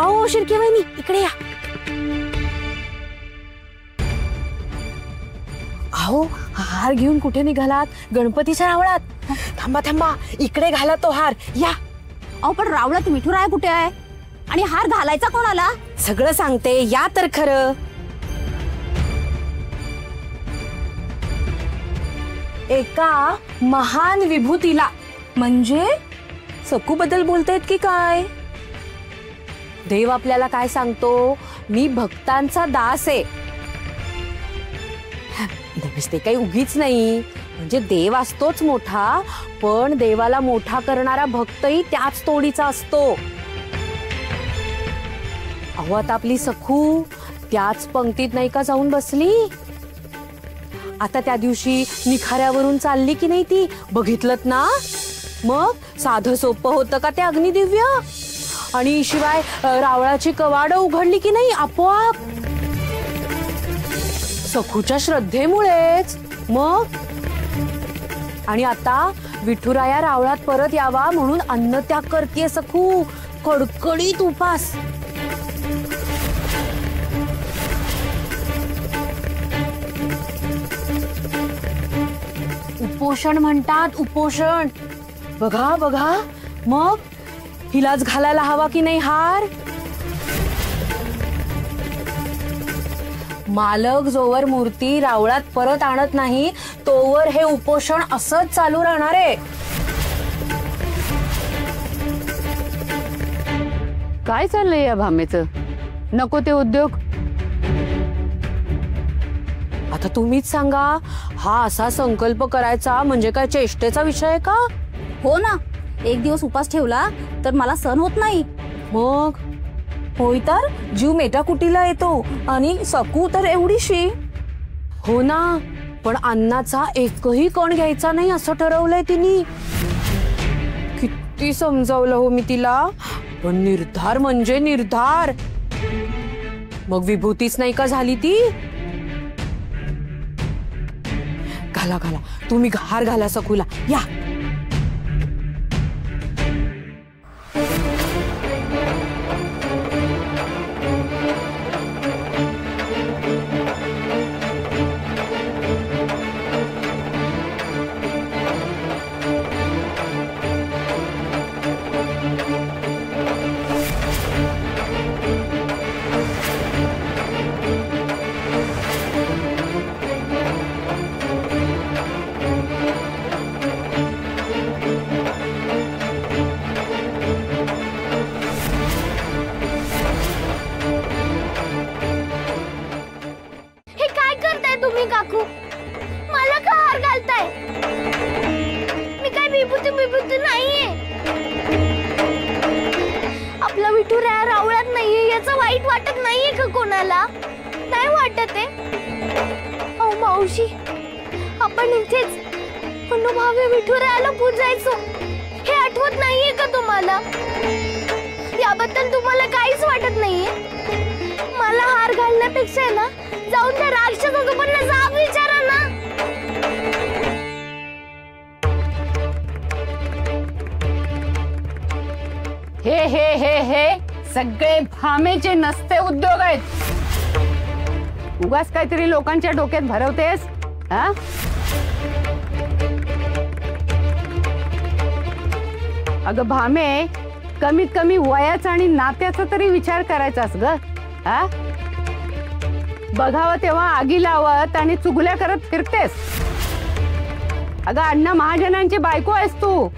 आओ शिर्के वहिनी इकडे या. अहो हार घेऊन कुठे निघालात? गणपतीच्या रावळात. थांबा थांबा, इकडे घाला तो हार, या. अहो पण रावळात विठुराया कुठे आहे आणि हार घालायचा कोणाला? सगळं सांगते, या तर खरं. एका महान विभूतीला, म्हणजे सकू बद्दल बोलतायत की काय? देव आपल्याला काय सांगतो? मी भक्तांचा दास आहे. ते काही उगीच नाही, म्हणजे देव असतोच मोठा, पण देवाला मोठा करणारा भक्तही त्याच तोडीचा असतो. अहो आता आपली सखू त्याच पंक्तीत नाही का जाऊन बसली? आता त्या दिवशी निखाऱ्यावरून चालली की नाही ती, बघितलत ना? मग साधं सोपं होतं का ते अग्निदिव्य? आणि शिवाय रावळाची कवाडं उघडली की नाही आपोआप, सखूच्या श्रद्धेमुळेच. मग आणि आता विठुराया रावळात परत यावा म्हणून अन्नत्याग करतेय सखू, कडकडीत उपास. उपोषण म्हणतात, उपोषण. बघा बघा, मग हिलाच घालायला हवा की नाही हार? मालक जोवर मूर्ती रावळात परत आणत नाही तोवर हे उपोषण असंच चालू राहणार आहे. काय चाललंय या भामेचं? नको ते उद्योग. आता तुम्हीच सांगा, हा असा संकल्प करायचा म्हणजे काय चेष्टेचा विषय आहे का? हो ना, एक दिवस उपास ठेवला तर मला सहन होत नाही. मग होय तर जीव मेटाकुटीला येतो आणि सकू तर एवढीशी. हो ना, पण अन्नाचा एकही कण घ्यायचा नाही असं ठरवलंय तिने. किती समजावलं हो मी तिला, पण निर्धार म्हणजे निर्धार. मग विभूतीच नाही का झाली ती? घाला घाला, तुम्ही हार घाला सकूला, या. काकू, मला का हार घालताय? मी काय विभूती नाहीये. आपला विठुराया रावळात नाहीये याचं वाईट वाटत नाहीये का कोणाला? नाही वाटत आहे? अहो मावशी, आपण इथेच अनुभावे विठुरायाला पूजायचो, हे आठवत नाहीये का तुम्हाला? याबद्दल तुम्हाला काहीच वाटत नाहीये? मला हार घालण्यापेक्षा ना जाऊन त्या राक्षसांना जाब विचारा ना. हे हे हे हे सगळे भामेचे नसते उद्योग आहेत. उगाच काहीतरी लोकांच्या डोक्यात भरवतेस. हा, अगं भामे, कमीत कमी वयाचा आणि नात्याचा तरी विचार करायचास ग. हा, बघावं तेव्हा आगी लावत आणि चुगल्या करत फिरतेस. अगं अण्णा महाजनांची बायको आहेस तू,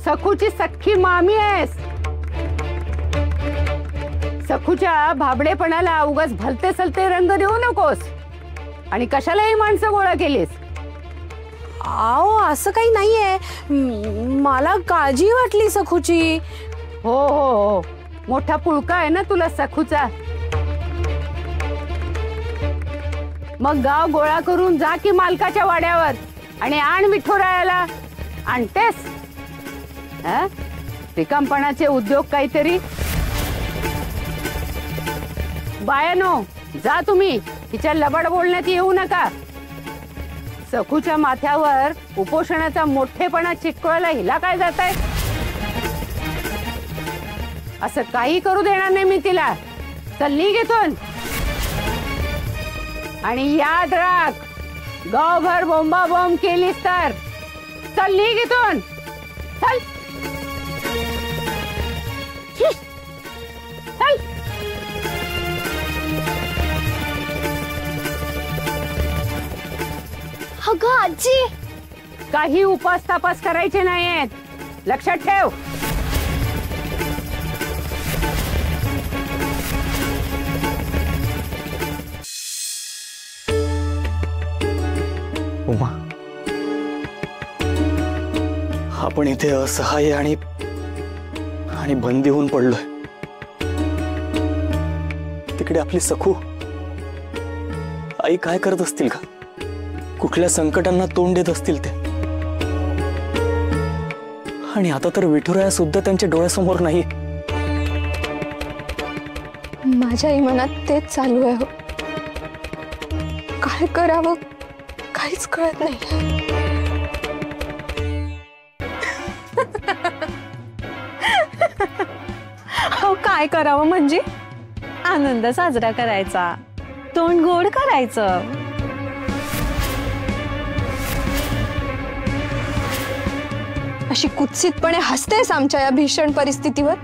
सखूची सख्खी मामी आहेस. सखूच्या भाबडेपणाला उगाच भलते सलते रंग देऊ नकोस. आणि कशालाही माणसं गोळा केलीस? आओ असं काही नाहीये, मला काळजी वाटली सखूची. हो हो हो, मोठा पुळका आहे ना तुला सखूचा. मग गाव गोळा करून जा की मालकाच्या वाड्यावर आणि आण विठुरायाला. आणतेस रिकामपणाचे उद्योग काहीतरी. बायानो, जा तुम्ही, तिच्या लबाड बोलण्यात येऊ नका. सखूच्या माथ्यावर उपोषणाचा मोठेपणा चिटकवायला हिला काय जात आहे? असं काही करू देणार नाही मी तिला. चल निघ इथून. आणि याद राख, गावभर बोंबाबोंब केलीस तर चल निघ इथून. चल चल. अगं आजी, काही उपास तपास करायचे नाहीयेत, लक्षात ठेव. उमा, आपण इथे असहाय्य आणि बंदी होऊन पडलोय. तिकडे आपली सखू आई काय करत असतील का? कुठल्या संकटांना तोंड देत असतील ते. आणि आता तर विठुराया सुद्धा त्यांच्या डोळ्यासमोर नाही. माझ्याही मनात तेच चालू आहे. काय करावं काहीच कळत नाही. हो, काय करावं म्हणजे आनंद साजरा करायचा, तोंड गोड करायचं. अशी कुत्सितपणे हसतेस आमच्या या भीषण परिस्थितीवर.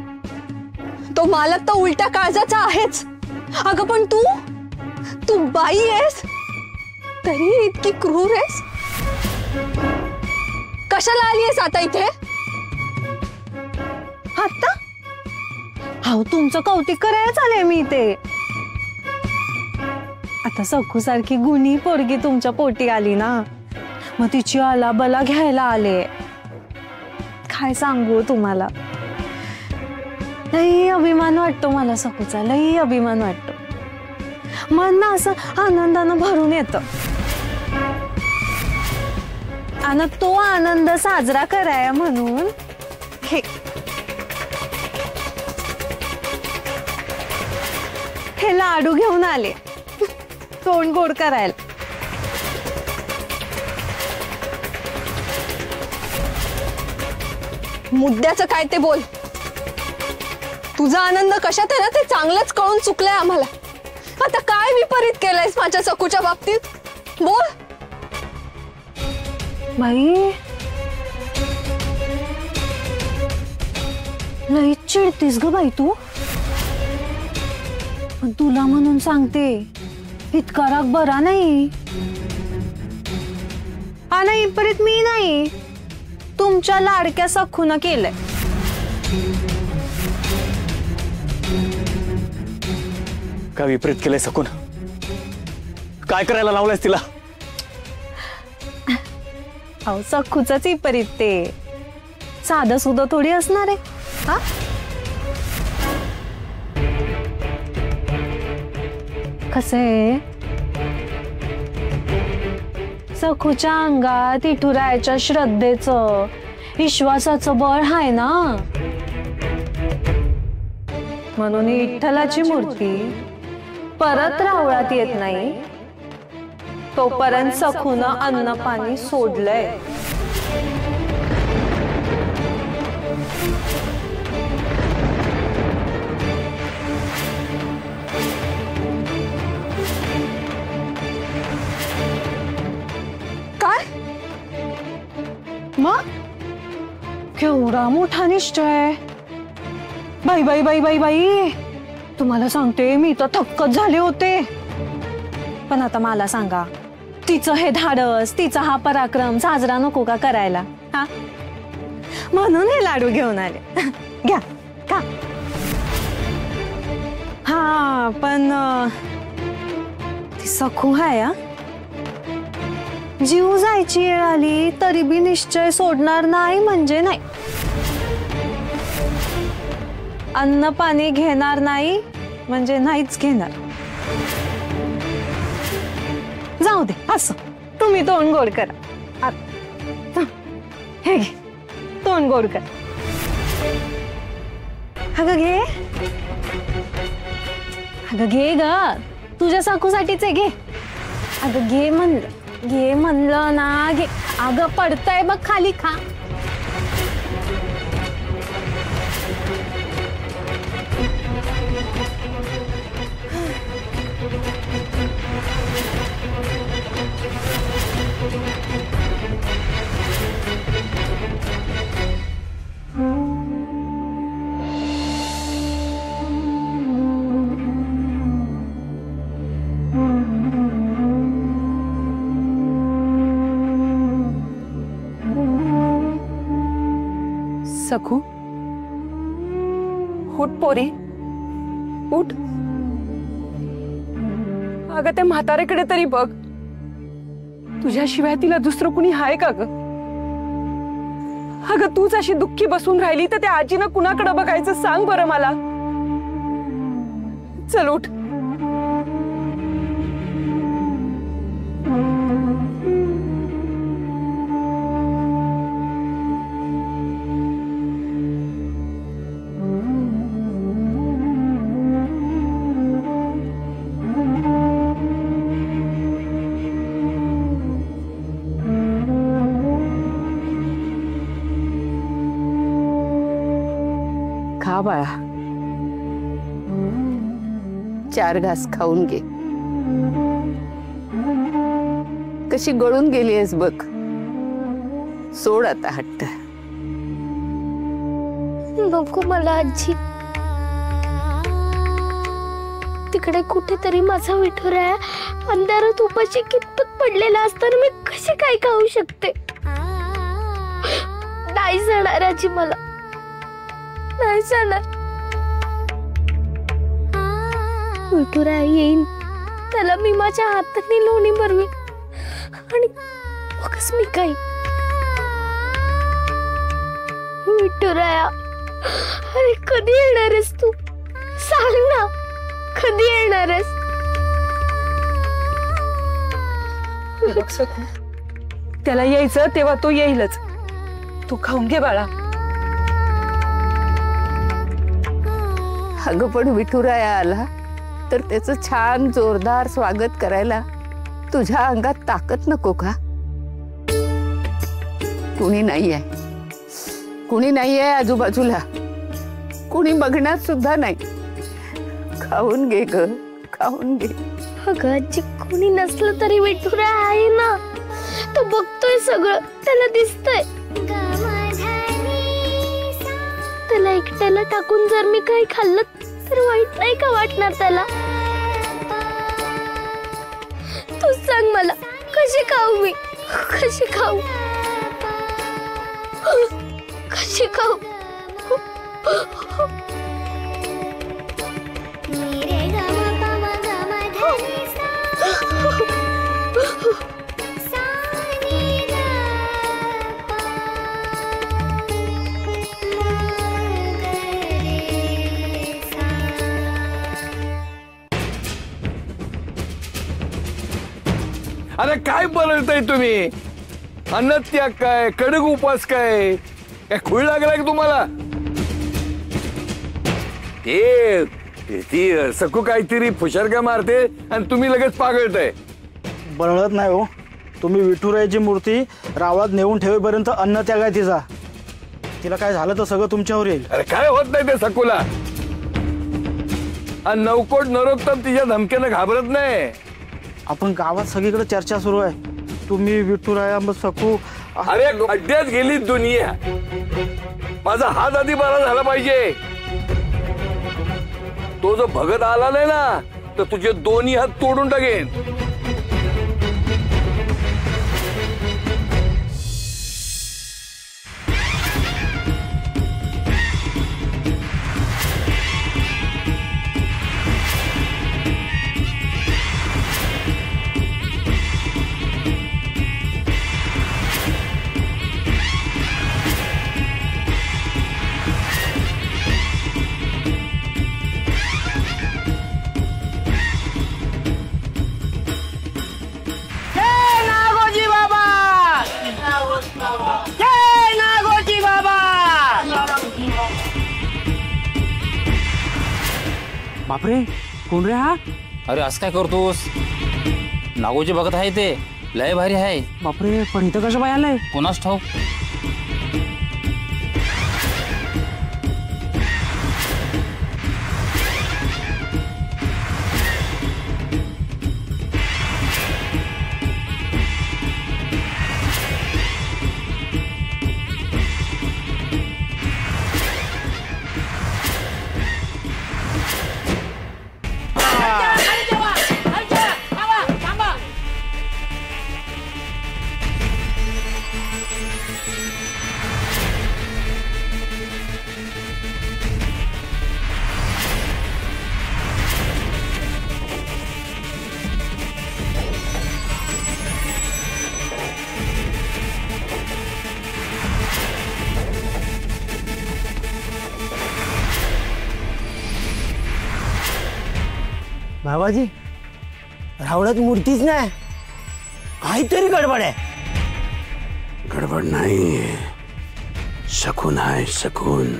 तो मालक तर उलट्या काळजाचा आहेच. अगं पण तू बाई आहेस तरी इतकी क्रूर आहेस. कशाला आली आहेस आता इथे? आता हो, तुमचं कौतुक करायला चालले मी इथे. आता सखू सारखी गुणी पोरगी तुमच्या पोटी आली ना, मग तिची आलाबला घ्यायला आले. काय सांगू तुम्हाला, लई अभिमान वाटतो मला सखूचा, लई अभिमान वाटतो. मन ना असं आनंदानं भरून येतं. आणि तो आनंद साजरा कराया म्हणून हे लाडू घेऊन आले तोंड गोड करायला. मुद्द्याचं काय ते बोल. तुझा आनंद कशात आहे ना ते चांगलंच कळून चुकलंय आम्हाला. आता काय विपरीत केलंयस माझ्या सखूच्या बाबतीत बोल. बाई, लई चिडतीस ग बाई तू. पण तुला म्हणून सांगते, इतका राग बरा नाही. नाही परत मी नाही, तुमच्या लाडक्या सखून केलंय. काय विपरीत केलंय सखून? काय करायला लावलंयस तिला? अहो, सखूचंच विपरीत ते. साधं सुद्धा थोडी असणार आहे. हा, कसं आहे, सखूच्या अंगात विठुरायाच्या श्रद्धेचं, विश्वासाचं बळ आहे ना, म्हणून विठ्ठलाची मूर्ती परत रावळात येत नाही तोपर्यंत सखून अन्न पाणी सोडलंय. काय? मग केवढा मोठा निश्चय. बाई बाई बाई बाई बाई, तुम्हाला सांगते मी तर थक्कच झाले होते. पण आता मला सांगा, तिचं हे धाडस, तिचा हा पराक्रम साजरा नको का करायला? हा, म्हणून हे लाडू घेऊन आले. घ्या का. हा, पण ती सखू आहे. जीव जायची वेळ आली तरी बी निश्चय सोडणार नाही म्हणजे नाही. अन्न पाणी घेणार नाही म्हणजे नाहीच घेणार. जाऊ दे, असं तुम्ही तोंड गोड करा. हे घे, तोंड गोड कर. अगं घे, अगं घे ग, तुझ्या सखूसाठीच आहे, घे. अगं घे म्हणलं ना, घे. अगं पडतंय बघ खाली, खा. सखू उठ पोरी उठ. अगं त्या म्हाताऱ्याकडे तरी बघ. तुझ्याशिवाय तिला दुसरं कुणी हाय का ग? अगं तूच अशी दुःखी बसून राहिली तर त्या आजीनं कुणाकडे बघायचं सांग बरं मला. चल उठ. खा बाळा, 4 घास खाऊन घे. कशी गळून गेली आहेस बघ. सोड आता हट्ट. नको मला आजी. तिकडे कुठेतरी माझा विठुराया अंधारात उपाशी कितपत पडलेला असताना मी कशी काय खाऊ शकते? नाही जाणार आजी, मला नाही जाणार. विठुराया येईन, त्याला मी माझ्या हाताने लोणी भरवी आणि मगच मी काही. विठुराया, अरे कधी येणारस तू? सांग ना, कधी येणारस? त्याला यायचं तेव्हा तो येईलच. तू खाऊन घे बाळा. अगं पण विठुराया आला तर त्याचं छान जोरदार स्वागत करायला तुझ्या अंगात ताकद नको का? कुणी नाहीये, कुणी नाहीये आजूबाजूला. कुणी बघण्यात सुद्धा नाही. खाऊन घे ग, खाऊन घे. अगं आजी, कोणी नसलं तरी विठुराया आहे ना. तो बघतोय सगळं, त्याला दिसतंय. त्याला एकट्याला टाकून जर मी काही खाल्लं तर वाईट नाही का वाटणार त्याला? तू सांग मला, कशी खाऊ मी? कशी खाऊ? कशी खाऊ? अरे काय बोलताय तुम्ही? अन्नत्याग काय, कडक उपास काय? काय खूळ लागलाय का तुम्हाला? ती सकू काहीतरी फुशरक्या मारते आणि तुम्ही लगेच पागळताय. बळत नाही हो. तुम्ही विठुरायाची मूर्ती रावात नेऊन ठेवेपर्यंत अन्नत्याग आहे तिचा. तिला काय झालं तर सगळं तुमच्यावर येईल. अरे काय होत नाही ते सकूला. आणि नवकोट नरोत्तम तिच्या धमक्यानं घाबरत नाही. आपण गावात सगळीकडे चर्चा सुरू आहे. तुम्ही विठुराया मग सकू. अरे अड्ड्यात गेली दुनिया. माझा हात आधी बरा झाला पाहिजे. तो जो भगत आला नाही ना तर तुझे दोन्ही हात तोडून टाकेन. बापरे, कोण रे हा? अरे असं काय करतोस? नागोजी बघत आहे ते, लय भारी आहे. बापरे, पण इथं कसं बाय आलंय? कोणास ठाऊक. बाबाजी रावळात मूर्तीच नाही, काहीतरी गडबड आहे. गडबड नाही, शकून आहे शकून,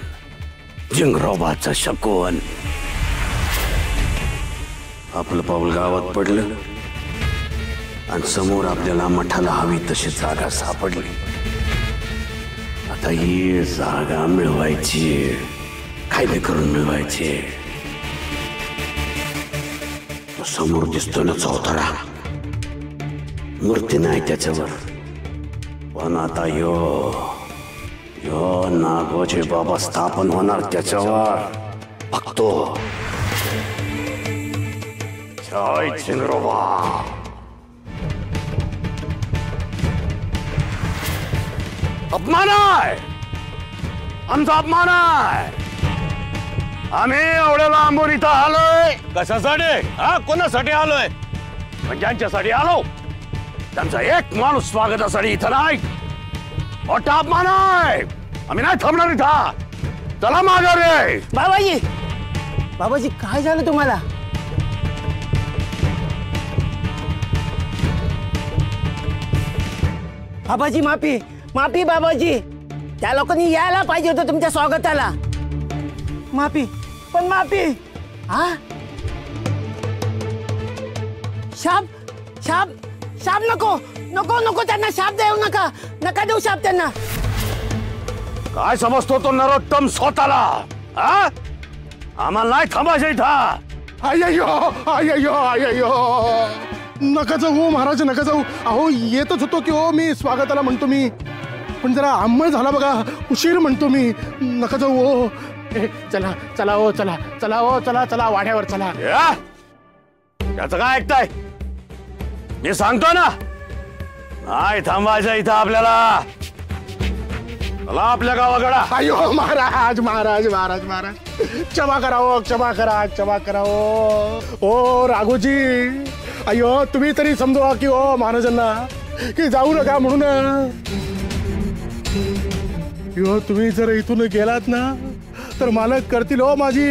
जिंगरोबाचा शकून. आपलं पाऊल गावात पडलं आणि समोर आपल्याला मठाला हवी तशी जागा सापडली. आता ही जागा मिळवायची, कायदे करून मिळवायची. तो समोर दिसतो ना चौथरा, मूर्ती नाही त्याच्यावर, पण आता यो नागोजी बाबा स्थापन होणार त्याच्यावर. बघतो. जय जिंगरोबा. अपमान आहे, आमचा अपमान आहे. आम्ही एवढ्या लांबून इथं आलोय कशासाठी? हा, कोणासाठी आलोय? ज्यांच्यासाठी आलो त्यांचा एक माणूस स्वागतासाठी इथं नाही. मोठा अपमान आहे. आम्ही नाही थांबणार इथं. चला माघारी. बाबाजी बाबाजी काय झालं तुम्हाला? बाबाजी माफी माफी बाबाजी, त्या लोकांनी यायला पाहिजे होतं तुमच्या स्वागताला. माफी, पण माफी. हा, शाप शाप शाप नको नको नको, त्यांना शाप देऊ नका, नका देऊ शाप त्यांना. काय समजतो तो नरोत्तम स्वतःला? हा, आम्हाला नाही थांबायचं इथं. अय्यो अय्यो अय्यो, नका जाऊ महाराज, नका जाऊ. अहो येतच होतो की हो मी स्वागताला म्हणतो मी, पण जरा आंमळ झाला बघा, उशीर म्हणतो मी. नका जाऊ हो. चला चला हो, चला चला हो, चला चला वाड्यावर चला. त्याचं काय ऐकताय? मी सांगतो ना, नाही थांबायचं इथं आपल्याला. चला आपल्या गावाकडा. अय्यो महाराज महाराज महाराज महाराज, क्षमा करा हो, क्षमा करा, क्षमा करा हो. ओ राघोजी, अय्यो तुम्ही तरी समजवा की हो महाराजांना की जाऊ नका म्हणून. अय्यो तुम्ही जर इथून गेलात ना तर मालक करतील हो माझी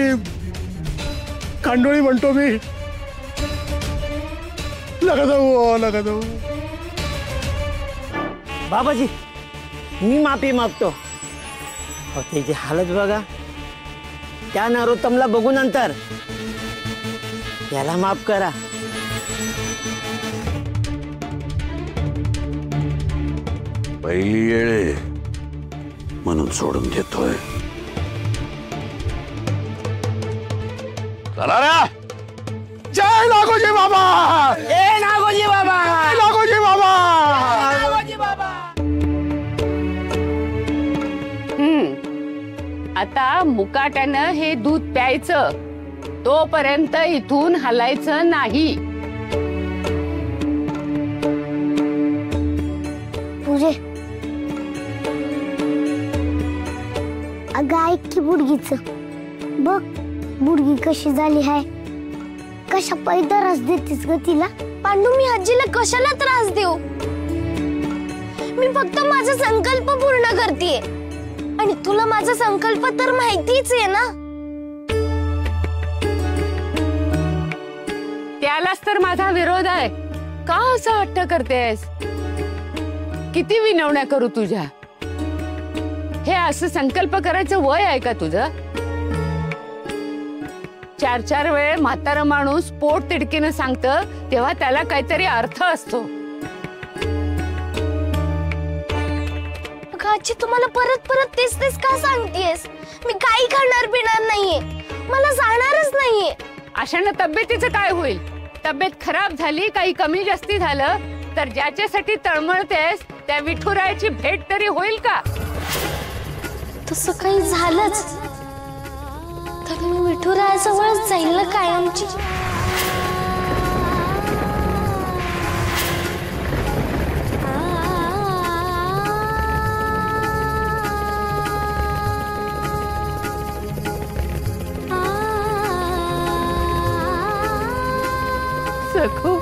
कांडोळी म्हणतो मी. नका जाऊ हो, नका जाऊ. बाबाजी मी माफी मागतो. त्याची हालत बघा, त्या नरोत्तमला बघून नंतर याला माफ करा. पहिली येळे म्हणून सोडून देतोय. चला रे. जय नागोजी बाबा. ए नागोजी बाबा. नागोजी बाबा. नागोजी बाबा. आता मुकाट्यानं हे दूध प्यायचं, तोपर्यंत इथून हलायचं नाही. पुरे अगं ऐक की बुडगीच बघ, बुडगी कशी झाली आहे. कशा पैदरास देतीस ग तिला? पांडू मी आजीला कशाला त्रास देऊ? मी फक्त माझा संकल्प पूर्ण करतेय, आणि तुला माझा संकल्प तर माहितीच आहे ना. त्यालाच तर माझा विरोध आहे. का असं हट्ट करतेस? किती विनवण्या करू तुझ्या? हे असं संकल्प करायचं वय आहे का तुझं? 4-4 वेळ म्हातारा माणूस पोट तिडकीनं सांगतं तेव्हा त्याला काहीतरी अर्थ असतो. आजी तुम्हाला परत परत तेच तेच का सांगतेस? मी काही खाणार पिणार नाहीये, मला जाणारच नाहीये. अशानं तब्येतीचं काय होईल? तब्येत खराब झाली, काही कमी जास्ती झालं तर ज्याच्यासाठी तळमळतेस त्या विठुरायाची भेट तरी होईल का? तसं काही झालंच तर मी विठुरायाजवळच जाईल ना कायमची. सखू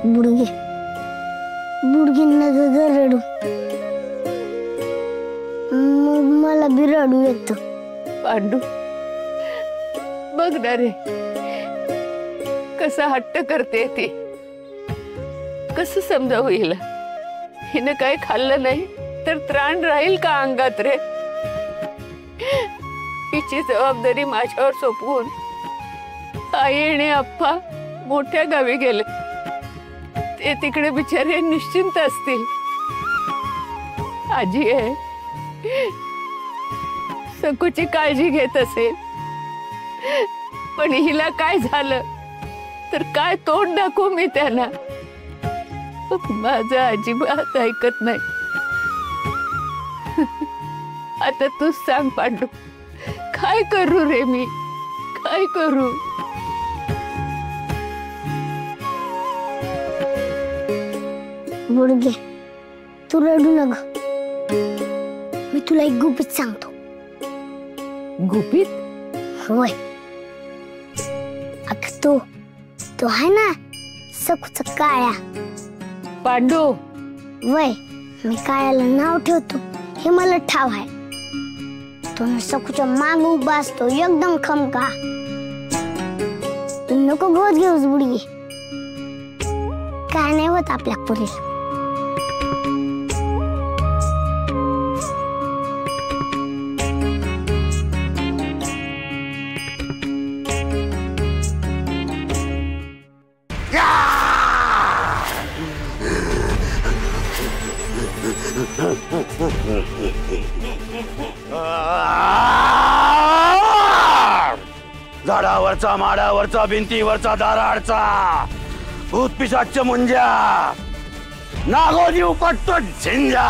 बुडगे बुडगींना रडू मग मला बी रडू येतं. पांडू बघ ना रे, कसा हट्ट करते ती. कसं समजावं हिला? हिनं काय खाल्लं नाही तर त्राण राहील का अंगात रे? हिची जबाबदारी माझ्यावर सोपवून आई आणि अप्पा मोठ्या गावी गेले. ते तिकडे बिचारे निश्चिंत असतील. आजी आहे, सकूची काळजी घेत असेल, पण हिला काय झालं तर काय तोंड दाखवू मी त्यांना? माझं अजिबात ऐकत नाही. आता तूच सांग पांडू, काय करू रे मी, काय करू? बुडगे तू रडू नग, मी तुला एक गुपित सांगतो. गुपित? होय. अग तो आहे ना सकूचा काळ्या. पांडू वय, मी काळ्याला नाव ठेवतो हे मला ठाव आहे. तो सकूच्या माग उभा असतो एकदम खमका. तू नको गोद घेऊस बुडगी, काय नाही होत आपल्या पुरीला. झाडावरचा, माडावरचा, भिंतीवरचा, दाराडचा, भूत पिशाच मुंज्या, नागोजी उपटतो झिंजा.